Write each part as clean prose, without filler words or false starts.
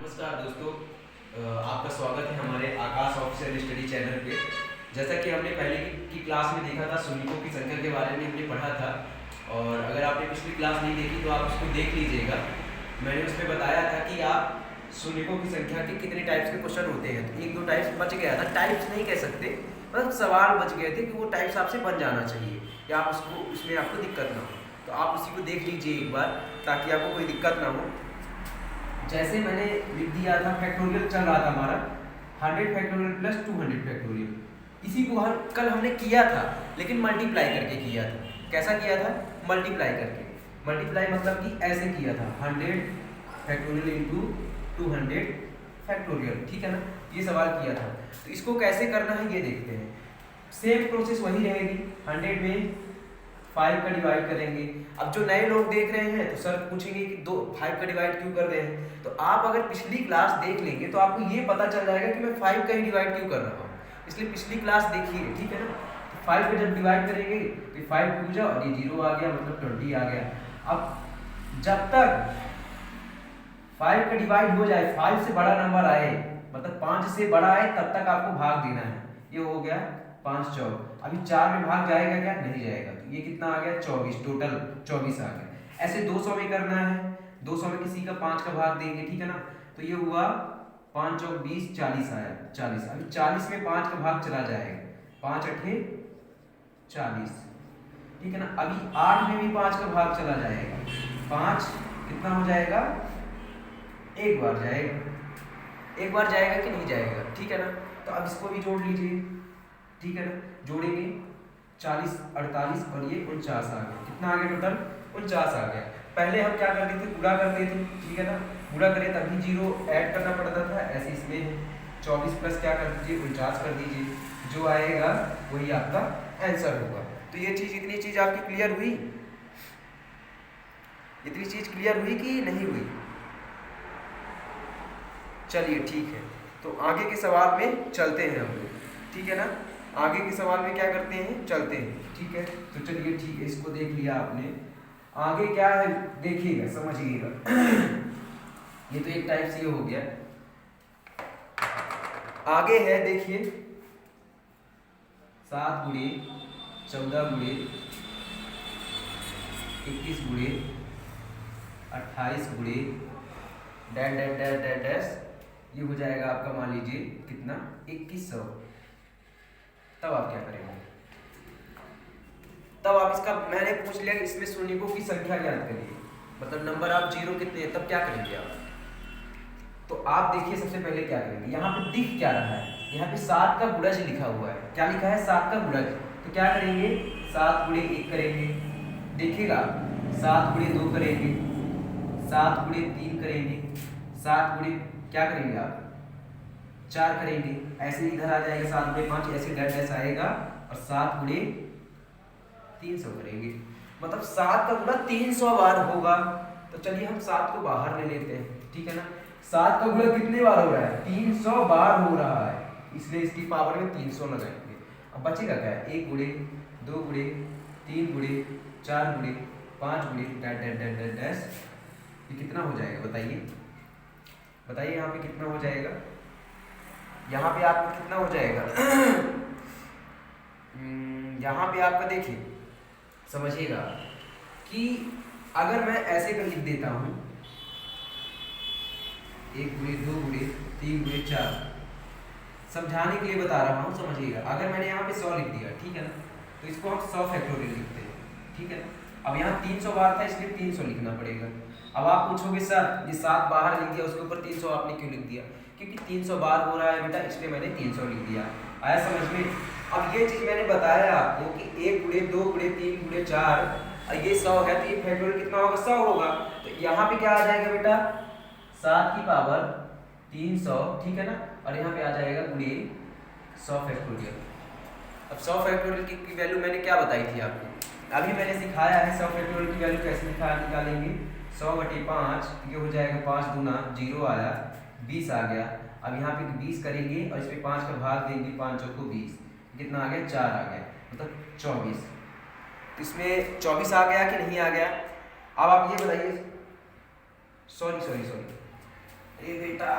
नमस्कार दोस्तों, आपका स्वागत है हमारे आकाश ऑफिशियल स्टडी चैनल पे। जैसा कि हमने पहले की क्लास में देखा था, शून्यों की संख्या के बारे में हमने पढ़ा था। और अगर आपने पिछली क्लास नहीं देखी तो आप उसको देख लीजिएगा। मैंने उसमें बताया था कि आप शून्यों की संख्या के कितने टाइप्स के क्वेश्चन होते हैं। तो एक दो टाइप्स बच गया था, टाइप्स नहीं कह सकते, मतलब सवाल बच गए थे कि वो टाइप्स आपसे बन जाना चाहिए या आप उसको उसमें आपको दिक्कत ना हो। तो आप उसी को देख लीजिए एक बार, ताकि आपको कोई दिक्कत ना हो। जैसे मैंने लिख दिया था, फैक्टोरियल चल रहा था हमारा 100 फैक्टोरियल प्लस 200 फैक्टोरियल। इसी को कल हमने किया था, लेकिन मल्टीप्लाई करके किया था। कैसा किया था? मल्टीप्लाई करके। मल्टीप्लाई मतलब कि ऐसे किया था, 100 फैक्टोरियल इंटू 200 फैक्टोरियल। ठीक है ना, ये सवाल किया था। तो इसको कैसे करना है ये देखते हैं। सेम प्रोसेस वही रहेगी। 100 में 5 का डिवाइड करेंगे। अब जो नए लोग देख रहे हैं तो सर पूछेंगे कि 5 का डिवाइड क्यों कर रहे हैं। तो आप अगर पिछली क्लास देख लेंगे तो आपको ये पता चल जाएगा कि मैं 5 का ही डिवाइड क्यों कर रहा हूँ। इसलिए पिछली क्लास देखिए, ठीक है ना। तो 5 का जब डिवाइड करेंगे तो 5 टू जा और ये 0 आ गया, मतलब 20 आ गया। अब जब तक 5 का डिवाइड हो जाए, 5 से बड़ा नंबर आए, मतलब 5 से बड़ा आए, तब तक आपको भाग देना है। ये हो गया 5 चौक। अभी 4 में भाग जाएगा क्या? नहीं जाएगा। तो ये कितना आ गया? 24, टोटल 24 आ गया। ऐसे 200 में करना है। 200 में किसी का 5 का भाग देंगे, ठीक है ना। तो ये हुआ 5 चौक 20, 40 आया, 40। अभी 40 में 5 का भाग चला जाएगा, 5 अठे 40, ठीक है ना। अभी 8 में भी 5 का भाग चला जाएगा, 5 कितना हो जाएगा? एक बार जाएगा। एक बार जाएगा कि नहीं जाएगा, ठीक है ना। तो अब इसको भी जोड़ लीजिए, ठीक है ना। जोड़ेंगे 40, 48 और ये 49 आ गया। कितना आ गया टोटल? 49 आ गया। पहले हम क्या करते थे? गुणा करते थे, ठीक है ना। गुणा करें तभी 0 ऐड करना पड़ता था, ऐसे इसमें 24 प्लस क्या कर दीजिए? 49 कर दीजिए। जो आएगा वही आपका आंसर होगा। तो ये चीज़, इतनी चीज़ आपकी क्लियर हुई? इतनी चीज़ क्लियर हुई कि नहीं हुई? चलिए ठीक है, तो आगे के सवाल में चलते हैं हम लोग, ठीक है ना। आगे के सवाल में क्या करते हैं? चलते हैं, ठीक है। तो चलिए ठीक है, इसको देख लिया आपने। आगे क्या है देखिएगा, समझिएगा। ये तो एक टाइप से ये हो गया। आगे है, देखिए 7 गुणे 14 गुणे 21 गुणे 28 गुणे dash dash dash dash dash, ये हो जाएगा आपका, मान लीजिए कितना? 2100। तब आप क्या करेंगे? तब आप इसका, मैंने पूछ लिया इसमें शून्यों की संख्या ज्ञात करिए, मतलब नंबर आप 0 कितने हैं, तब क्या करेंगे आप? तो आप देखिए, सबसे पहले क्या करेंगे, यहाँ पे दिख क्या रहा है? यहाँ पे 7 का गुणज लिखा हुआ है। क्या लिखा है? 7 का गुणज। तो क्या करेंगे? 7 गुणे 1 करेंगे, देखिएगा। 7 गुणे 2 करेंगे, 7 गुणे 3 करेंगे, 7 गुणे क्या करेंगे आप? 4 करेंगे। ऐसे इधर आ जाएगा 7 गुणे 5, ऐसे डैश डैश आएगा, और 7 गुणे 300 करेंगे, मतलब 7 का गुणा 300 बार होगा। तो चलिए हम 7 को बाहर ले लेते हैं, ठीक है ना। 7 का गुणा कितने बार हो रहा है? 300 बार हो रहा है, इसलिए इसकी पावर में 300 लगाएंगे। अब बचेगा क्या? 1 गुणे 2 गुणे 3 गुणे 4 गुणे 5 गुणे dash dash dash dash dash. ये कितना हो जाएगा बताइए? बताइए यहाँ पे कितना हो जाएगा? यहाँ पे आपका कितना हो जाएगा? यहाँ पे आपका देखिए, समझिएगा कि अगर मैं ऐसे कर लिख देता हूँ 1 गुणे 2 गुणे 3 गुणे 4, समझाने के लिए बता रहा हूँ, समझिएगा। अगर मैंने यहाँ पे 100 लिख दिया, ठीक है ना, तो इसको हम 100 फैक्टोरियल लिखते हैं, ठीक है ना। अब यहाँ 300 बार था, इसलिए 300 लिखना पड़ेगा। अब आप पूछोगे सर ये 7 बाहर लिख दिया, उसके ऊपर 300 आपने क्यों लिख दिया? क्योंकि 300 बार हो रहा है बेटा, इसलिए मैंने 300 लिख दिया। आया समझ में? अब ये चीज़ मैंने बताया आपको कि 1 गुणे 2 गुणे 3 गुणे 4, ये 100 है, तो ये फैक्टोरियल कितना होगा? 100 होगा। तो यहाँ पे क्या आ जाएगा बेटा? 7 की पावर 300, ठीक है ना, और यहाँ पे आ जाएगा गुणे 100 फैक्टोरियल। अब 100 फैक्टोरियल की वैल्यू मैंने क्या बताई थी आपको? अभी मैंने सिखाया है 100 फैक्टोरियल की वैल्यू कैसे निकालेंगे। 100 बटे 5, ये हो जाएगा 5 दूना 0 आया, 20 आ गया। अब यहाँ पे 20 करेंगे और इसमें 5 का भाग देंगे, 5 चौको 20, कितना आ गया? 4 आ गया, मतलब 24। इसमें 24 आ गया कि नहीं आ गया? अब आप ये बताइए, सॉरी, ये बेटा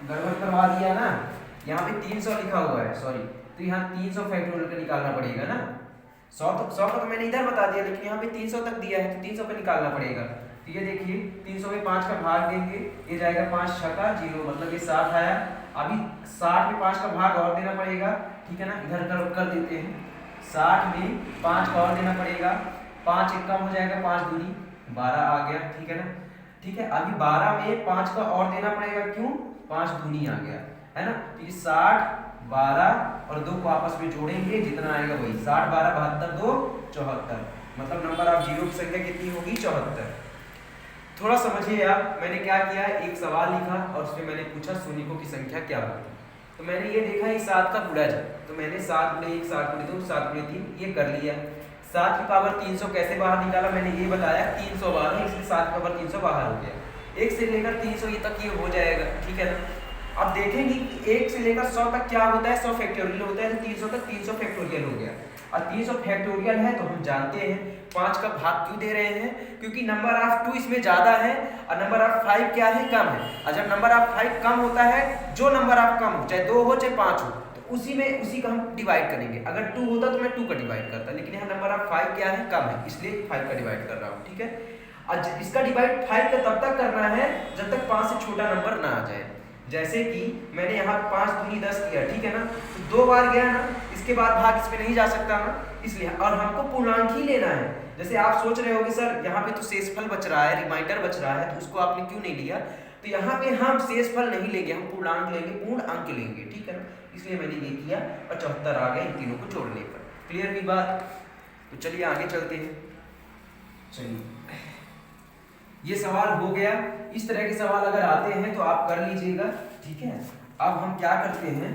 गड़बड़ करवा दिया ना, यहाँ पे 300 लिखा हुआ है, सॉरी, तो यहाँ 300 फैक्टोरियल का निकालना पड़ेगा ना। 100 का तो मैंने इधर बता दिया, लेकिन यहाँ पे 300 तक दिया है तो 300 पे निकालना पड़ेगा। तो ये देखिए 300 में 5 का भाग देंगे, ये जाएगा 5 छक्का 0, मतलब ये 60 आया। अभी 60 में 5 का भाग और देना पड़ेगा, ठीक है ना, इधर कर देते हैं। 60 में 5 का और देना पड़ेगा, 5 एक कम हो जाएगा, 5 दूनी 12 आ गया, ठीक है ना। ठीक है, अभी 12 में 5 का और देना पड़ेगा, क्यों, 5 दूनी आ गया, है ना। तो ये 60 12 और 2 को आपस में जोड़ेंगे, जितना आएगा वही 60 12 72 2 74, मतलब नंबर ऑफ जीरो की संख्या कितनी होगी, 74। थोड़ा समझिए आप, मैंने क्या किया, एक सवाल लिखा और उसमें मैंने पूछा शून्यों की संख्या क्या होगी। तो मैंने ये देखा ये 7 का गुणज है, तो मैंने 7 गुणे 1 7 गुणे 2 7 गुणे 3 ये कर लिया। 7 की पावर 300 कैसे बाहर निकाला, मैंने ये बताया, 300 बाहर है इसलिए 7 की पावर 300 बाहर हो गया। 1 से लेकर 300 ये तक ये हो जाएगा, ठीक है ना। अब देखेंगे कि 1 से लेकर 100 तक क्या होता है, 100 फैक्टोरियल होता है, तो 300 तक 300 फैक्टोरियल हो गया। और 300 फैक्टोरियल है तो हम जानते हैं 5 का भाग क्यों दे रहे हैं, क्योंकि नंबर ऑफ 2 इसमें ज्यादा है और नंबर ऑफ 5 क्या है, कम है। और जब नंबर ऑफ 5 कम होता है, जो नंबर ऑफ कम हो, चाहे 2 हो चाहे 5 हो, तो उसी का हम डिवाइड करेंगे। अगर 2 होता तो मैं 2 का डिवाइड करता, लेकिन यहाँ नंबर ऑफ 5 क्या है, कम है, इसलिए 5 का डिवाइड कर रहा हूँ, ठीक है। और इसका डिवाइड 5 का तब तक करना है जब तक 5 से छोटा नंबर ना आ जाए। जैसे कि मैंने यहाँ 5 दूनी 10 किया, ठीक है ना, तो 2 बार गया ना, इसके बाद भाग इसमें नहीं जा सकता ना, इसलिए। और हमको पूर्णांक ही लेना है। जैसे आप सोच रहे होगे सर यहाँ पे तो शेषफल बच रहा है, रिमाइंडर बच रहा है, तो उसको आपने क्यों नहीं लिया, तो यहाँ पे हम शेषफल नहीं लेंगे, हम पूर्णांक लेंगे, पूर्ण अंक लेंगे, ठीक है ना, इसलिए मैंने ये किया और 74 आ गए इन तीनों को जोड़ने पर। क्लियर भी बात, तो चलिए आगे चलते हैं। चलिए ये सवाल हो गया। इस तरह के सवाल अगर आते हैं तो आप कर लीजिएगा, ठीक है। अब हम क्या करते हैं,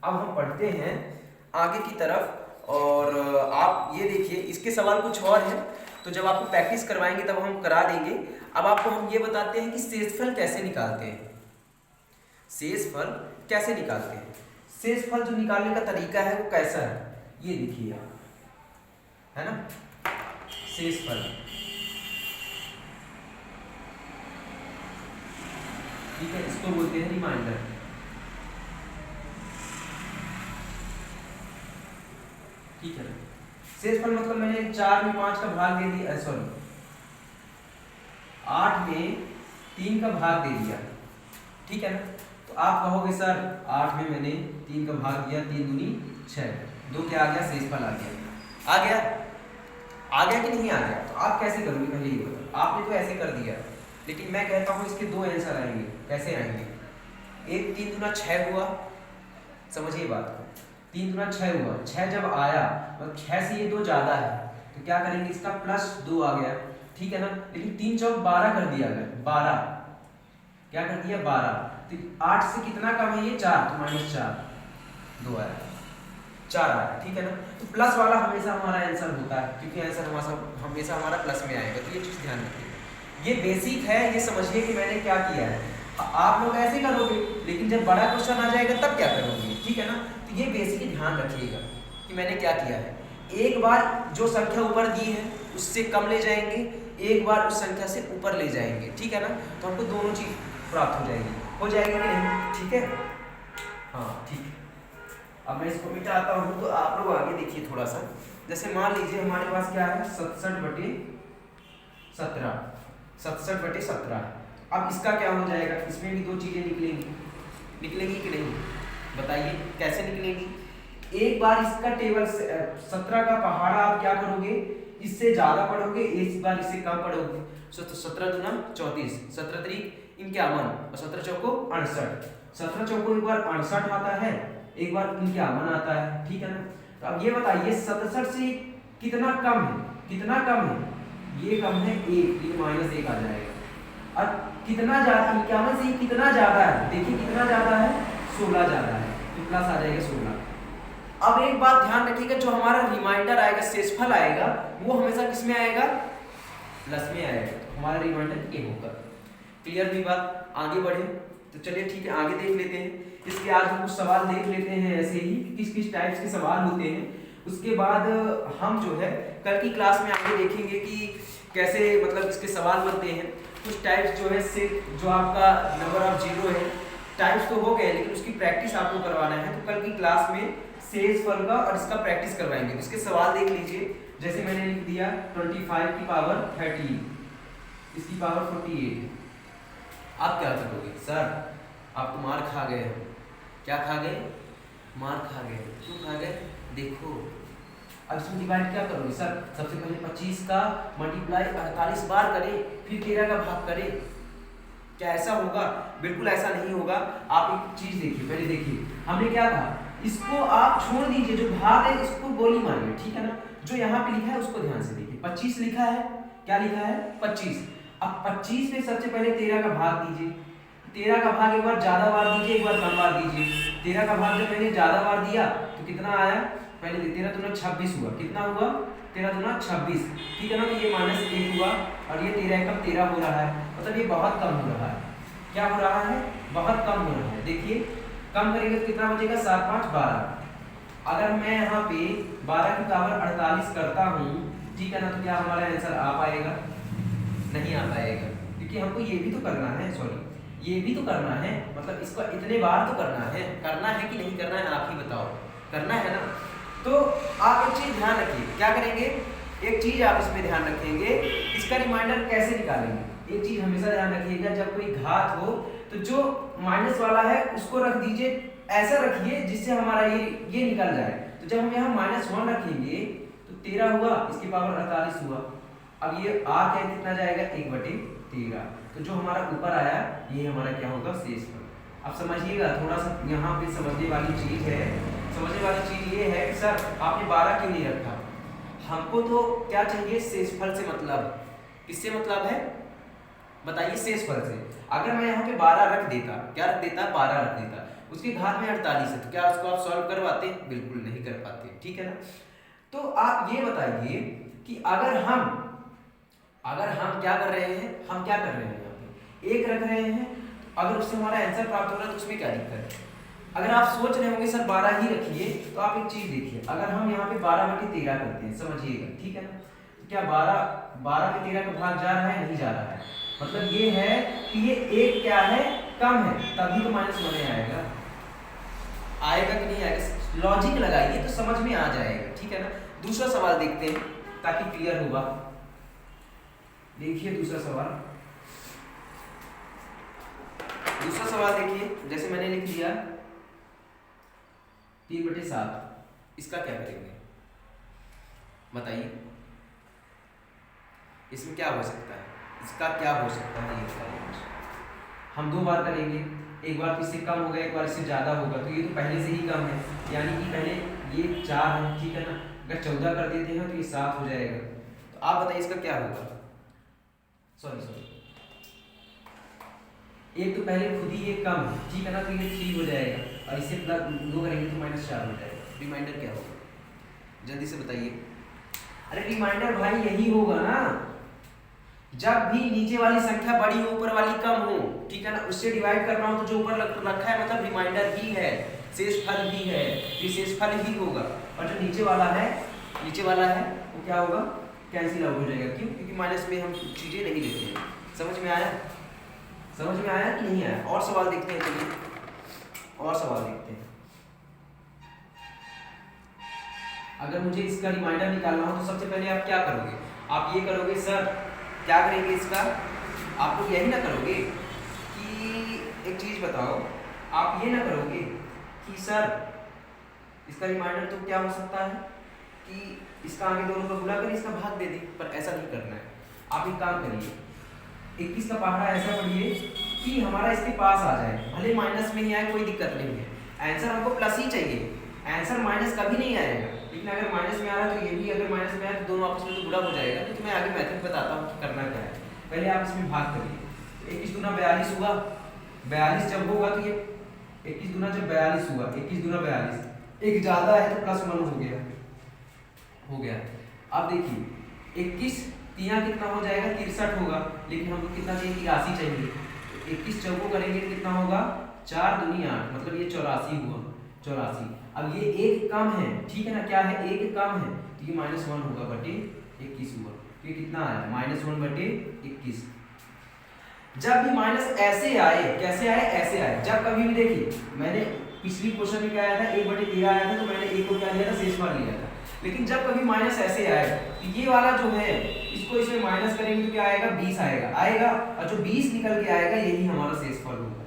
अब हम पढ़ते हैं आगे की तरफ, और आप ये देखिए इसके सवाल कुछ और हैं, तो जब आपको प्रैक्टिस करवाएंगे तब हम करा देंगे। अब आपको हम ये बताते हैं कि शेषफल कैसे निकालते हैं। शेषफल कैसे निकालते हैं, शेषफल जो निकालने का तरीका है वो कैसा है, ये देखिए आप, है ना। शेषफल, ठीक है, इसको बोलते हैं रिमाइंडर, ठीक है। शेषफल मतलब मैंने 4 में 5 का भाग दे दिया, सॉरी 8 में 3 का भाग दे दिया, ठीक है ना। तो आप कहोगे सर 8 में मैंने 3 का भाग दिया, 3 दूनी 6, 2 क्या आ गया, शेषफल आ गया। आ गया, आ गया कि नहीं आ गया, तो आप कैसे करोगे, पहले ये बताओ। आपने तो ऐसे कर दिया, लेकिन मैं कहता हूँ इसके 2 आंसर आएंगे। कैसे आएंगे, एक 3 दूना 6 हुआ, समझिए बात को, 3 दूना 6 हुआ, 6 जब आया मतलब 6 से ये 2 ज्यादा है, तो क्या करेंगे, इसका +2 आ गया, ठीक है ना। लेकिन 3 चौक 12 कर दिया, अगर 12 क्या कर दिया, 12, तो 8 से कितना कम है ये, 4, तो -4, 2 आया, 4 आया, ठीक है ना। तो प्लस वाला हमेशा हमारा आंसर होता है, क्योंकि आंसर हमेशा हमारा प्लस में आएगा, तो ये चीज ध्यान रखिए। ये बेसिक है, ये समझिए कि मैंने क्या किया है। आप लोग ऐसे करोगे, लेकिन जब बड़ा क्वेश्चन आ जाएगा तब क्या करोगे, ठीक है ना। तो ये बेसिक ध्यान रखिएगा कि मैंने क्या किया है। एक बार जो संख्या ऊपर दी है उससे कम ले जाएंगे, एक बार उस संख्या से ऊपर ले जाएंगे, ठीक है ना। तो हमको दोनों चीज प्राप्त हो जाएगी कि नहीं, ठीक है, हाँ ठीक है। अब मैं इसको मिटाता हूँ, तो आप लोग आगे देखिए थोड़ा सा। जैसे मान लीजिए हमारे पास क्या है, 67/17, 67/17। अब इसका क्या हो जाएगा, इसमें भी 2 चीजें निकलेंगी कि नहीं, बताइए कैसे निकलेंगी। एक बार इसका टेबल 17 का पहाड़ा आप क्या करोगे, इससे ज्यादा पढ़ोगे, इस बार इससे कम पढ़ोगे। तो 17 दूना 34, 17 तरीक 51 और 17 चौको 68, 17 चौको एक बार 68 आता है, एक बार 51 आता है, ठीक है ना। तो अब ये बताइए 67 से कितना कम है, कितना कम है, ये कम है 1, ये -1 आ जाएगा। और कितना ज्यादा, 51 से कितना ज्यादा है, देखिए कितना ज्यादा है, 16 ज्यादा है, तो प्लस आ जाएगा 16। अब एक बात ध्यान रखिएगा, जो हमारा रिमाइंडर आएगा, शेषफल आएगा, वो हमेशा किस में आएगा, प्लस में आएगा, तो हमारा रिमाइंडर ये होगा। क्लियर भी बात, आगे बढ़े तो चलिए ठीक है, आगे देख लेते हैं। इसके आज हम कुछ सवाल देख लेते हैं ऐसे ही, किस किस टाइप्स के सवाल होते हैं। उसके बाद हम जो है कल की क्लास में आगे देखेंगे कि कैसे मतलब इसके सवाल बनते हैं। कुछ टाइप्स जो है से जो आपका नंबर ऑफ जीरो है टाइप्स तो हो गए, लेकिन उसकी प्रैक्टिस आपको करवाना है। तो कल की क्लास में सेजफल का और इसका प्रैक्टिस करवाएंगे। तो इसके सवाल देख लीजिए, जैसे मैंने लिख दिया 25 की पावर 13, इसकी पावर 48। आप क्या करोगे? सर आप तो मार खा गए हो। क्या खा गए? मार खा गए। क्यों खा गए? देखो अब इसमें डिवाइड क्या करोगे? सर सबसे पहले 25 का मल्टीप्लाई 48 बार करें, फिर 13 का भाग करें। क्या ऐसा होगा? बिल्कुल ऐसा नहीं होगा। आप एक चीज देखिए, पहले देखिए हमने क्या कहा, इसको आप छोड़ दीजिए, जो भाग है इसको गोली मारिए, ठीक है ना। जो यहाँ पे लिखा है उसको ध्यान से देखिए, 25 लिखा है। क्या लिखा है? 25। अब 25 में सबसे पहले 13 का भाग दीजिए। 13 का भाग एक बार ज्यादा बार दीजिए, एक बार कम बार दीजिए। 13 का भाग जब मैंने ज्यादा बार दिया तो कितना आया? पहले 13 दूना 26 हुआ। कितना हुआ? 13 दूना 26, ठीक है ना। तो ये -1 हुआ और ये 13 का 13 हो रहा है, मतलब ये बहुत कम हो रहा है। क्या हो रहा है? बहुत कम हो रहा है। देखिए कम करेंगे तो कितना बचेगा? 7 5 12। अगर मैं यहाँ पे 12 की पावर 48 करता हूँ, ठीक है ना, तो क्या हमारा आंसर आ पाएगा? नहीं आ पाएगा, क्योंकि हमको ये भी तो करना है, सॉरी ये भी तो करना है, मतलब इसको इतने बार तो करना है। करना है कि नहीं करना है आप ही बताओ? करना है ना। तो आप एक चीज ध्यान रखिए, क्या करेंगे? एक चीज आप इसमें ध्यान रखेंगे, इसका रिमाइंडर कैसे निकालेंगे। एक चीज हमेशा ध्यान रखिएगा, जब कोई घात हो तो जो माइनस वाला है उसको रख दीजिए, ऐसा रखिए जिससे हमारा ये निकल जाए। तो जब हम यहाँ -1 रखेंगे तो 13 हुआ, इसकी पावर 48 हुआ। अब ये आ क्या कितना जाएगा? 1/13। तो जो हमारा ऊपर आया ये हमारा क्या होगा? शेषफल। अब समझिएगा, थोड़ा सा यहाँ पे समझने वाली चीज है। समझने वाली चीज ये है कि सर आपने 12 क्यों नहीं रखा? हमको तो क्या चाहिए? शेषफल से मतलब। किससे मतलब है? बताइए, शेषफल से। अगर मैं यहाँ पे 12 रख देता, क्या रख देता? 12 रख देता, उसके घात में 48 है, तो क्या उसको आप सॉल्व कर पाते? बिल्कुल नहीं कर पाते, ठीक है ना। तो आप ये बताइए कि अगर हम क्या कर रहे हैं, हम क्या कर रहे हैं, यहाँ पे 1 रख रहे हैं, तो अगर उससे हमारा आंसर प्राप्त हो रहा है तो उसमें क्या दिक्कत है? अगर आप सोच रहे होंगे सर 12 ही रखिए, तो आप एक चीज देखिए, अगर हम यहाँ पे 12/13 करते हैं, समझिएगा, ठीक है ना। तो क्या 12 में 13 का भाग जा रहा है? नहीं जा रहा है, मतलब ये है कि ये 1 क्या है? कम है, तभी तो -1 आएगा। आएगा कि नहीं आएगा? लॉजिक लगाइए तो समझ में आ जाएगा, ठीक है ना। दूसरा सवाल देखते हैं ताकि क्लियर होगा। देखिए दूसरा सवाल देखिए, जैसे मैंने लिख दिया 3/7, इसका क्या करेंगे बताइए? इसमें क्या हो सकता है? इसका क्या हो सकता है ये बताइए। हम 2 बार करेंगे, एक बार तो इससे कम होगा, एक बार इससे ज़्यादा होगा, तो ये तो पहले से ही कम है, यानी कि पहले ये 4 है, ठीक है ना। अगर 14 कर देते हैं तो ये 7 हो जाएगा। तो आप बताइए इसका क्या होगा? सॉरी, एक तो पहले खुद ही ये कम है, ठीक है ना, तो ये 3 हो जाएगा, और इससे +2 करेंगे तो -4 हो जाएगा। रिमाइंडर क्या होगा? जल्दी से बताइए। अरे रिमाइंडर भाई यही होगा ना, जब भी नीचे वाली संख्या बड़ी हो ऊपर वाली कम हो, ठीक है ना, उससे डिवाइड करना हो तो जो ऊपर रखा है मतलब रिमाइंडर ही है, शेषफल ही है, ये शेषफल ही होगा। और जो नीचे वाला है वो क्या होगा? कैंसिल आउट हो जाएगा। क्यों? क्योंकि माइनस में हम चीजें नहीं लेते हैं। समझ में आया कि नहीं आया? और सवाल देखते हैं, चलिए और सवाल देखते हैं। अगर मुझे इसका रिमाइंडर निकालना हो तो सबसे पहले आप क्या करोगे? आप ये करोगे, सर क्या करेंगे इसका? आप लोग यही ना करोगे कि एक चीज बताओ, आप ये ना करोगे कि सर इसका रिमाइंडर तो क्या हो सकता है कि इसका आगे दोनों का गुणा कर इसका भाग दे दे, पर ऐसा नहीं करना है। आप एक काम करिए, 21 का पहाड़ा ऐसा पढ़िए कि हमारा इसके पास आ जाए, भले माइनस में ही आए कोई दिक्कत नहीं है, आंसर हमको प्लस ही चाहिए, आंसर माइनस कभी नहीं आएगा। लेकिन अगर माइनस में आ रहा है तो ये भी अगर माइनस में आए तो दोनों आपस में तो गुणा हो जाएगा। तो मैं आगे मेथड बताता हूँ कि करना क्या है। पहले आप इसमें भाग करिए, 21 दूना 42 हुआ, 42 जब होगा तो ये 21 दूना जब 42 हुआ, 21 दूना 42, एक ज़्यादा है तो +1 हो गया। अब देखिए 21 तिया कितना हो जाएगा? 63 होगा, लेकिन हमको कितना चाहिए? 83 चाहिए। तो 21 चौको करेंगे कितना होगा? 4 दूनी 8, मतलब ये 84 हुआ, 84। अब ये 1 कम है, ठीक है ना, क्या है? 1 कम है, तो ये -1 होगा बटे 21 हुआ। तो ये कितना आया? -1/21। जब भी माइनस ऐसे आए, कैसे आए, ऐसे आए, जब कभी भी देखिए मैंने पिछली क्वेश्चन में क्या आया था, 1/13 आया था, तो मैंने एक को क्या लिया था, शेषफल लिया था। लेकिन जब कभी माइनस ऐसे आएगा तो ये वाला जो है इसको इसमें माइनस करेंगे तो क्या आएगा, 20 आएगा, और जो 20 निकल के आएगा यही हमारा शेषफल होगा।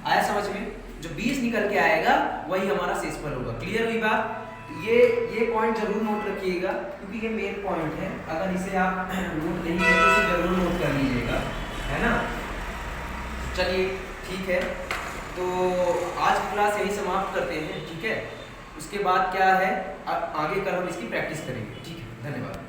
आया समझ में? जो 20 निकल के आएगा वही हमारा शेषफल होगा। क्लियर हुई बात? ये पॉइंट जरूर नोट रखिएगा क्योंकि ये मेन पॉइंट है। अगर इसे आप नोट नहीं करते तो इसे जरूर नोट कर लीजिएगा, है ना। चलिए ठीक है, तो आज की क्लास यही समाप्त करते हैं, ठीक है। उसके बाद क्या है, आगे कल हम इसकी प्रैक्टिस करेंगे, ठीक है। धन्यवाद।